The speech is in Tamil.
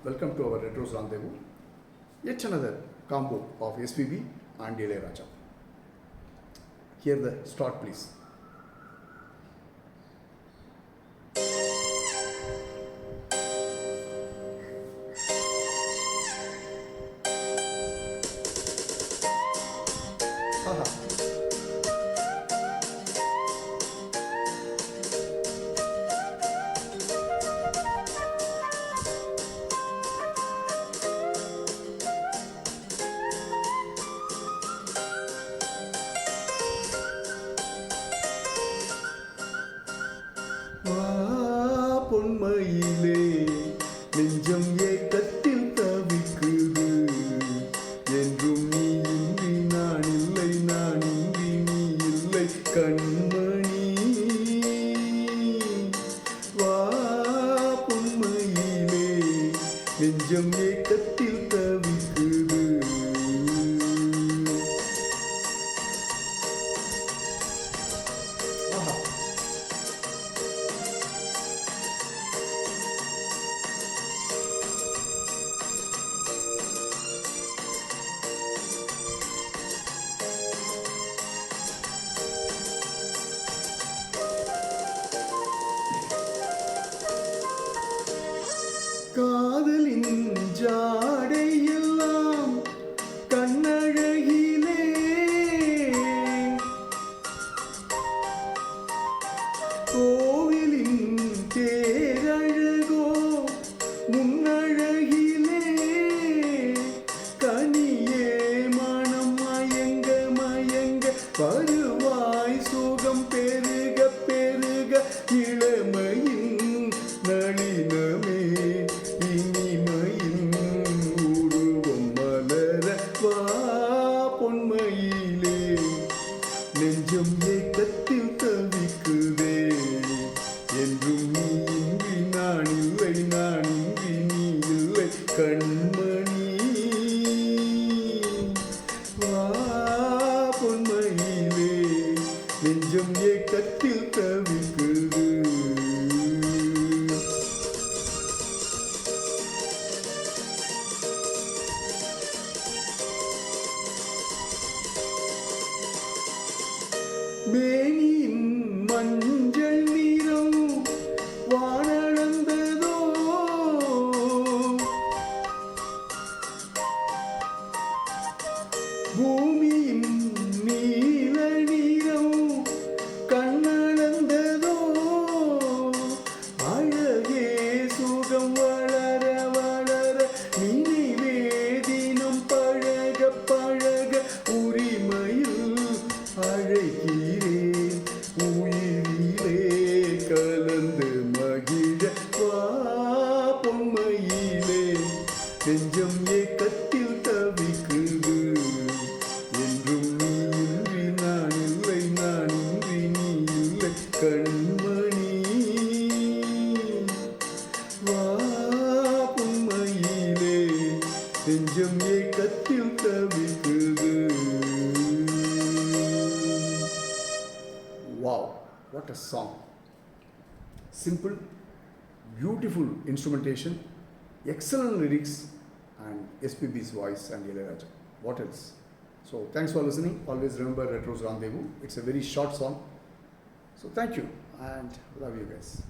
Welcome to our Retros Rendezvous. Yet another combo of SPB and Ilayaraja. Here the start, please. Aha. பொன்மையிலே நெஞ்சம் ஏக்கத்தில் தவிக்குது என்றும் நீ இன்றி நான் இல்லை, நான் இன்றி நீ இல்லை கண்மணி. வா பொன்மையிலே நெஞ்சம் ஏக்கத்தில் தவிக்குது. காதலின் ஜாடையெல்லாம் கண்ணழகிலே, கோவிலின் தேரழகோ முன்னழகிலே, கனியே மனம் மயங்க மயங்க வருவாய் சுகம் பெருக பெருக இளமையின் நளினமே இனிமையின் உருவம் மலர. வா பொன்மையிலே நெஞ்சம் ஏக்கத்தில் தவிக்குதே என்றும் நீ இன்றி நான் இல்லை, நான் இன்றி நீ இல்லை கண்மணி. வா பொன்மையிலே நெஞ்சம் ஏக்கத்தில் தவிக்குது. மேனியின் மஞ்சள் நிறம் வானளந்ததோ, பூமியின் நீல நிறம் கண்ணளந்ததோ, அழகே சுகம் வளர வளர நினைவே தினம் பழக பழக உரிமையில் அழைக்கிறேன் உயிரிலே கலந்து மகிழ. வா பொன்மையிலே நெஞ்சம் ஏக்கத்தில் தவிக்குது என்றும் நீ இன்றி நான் இல்லை, நான் இன்றி நீ இல்லை கண்மணி. வா பொன்மையிலே நெஞ்சம் ஏக்கத்தில் தவிக்குது. Wow, what a song! Simple, beautiful instrumentation, excellent lyrics, and SPB's voice and Ilayaraja. What else? So, thanks for listening. Always remember Retros Rendezvous. It's a very short song. So, thank you and love you guys.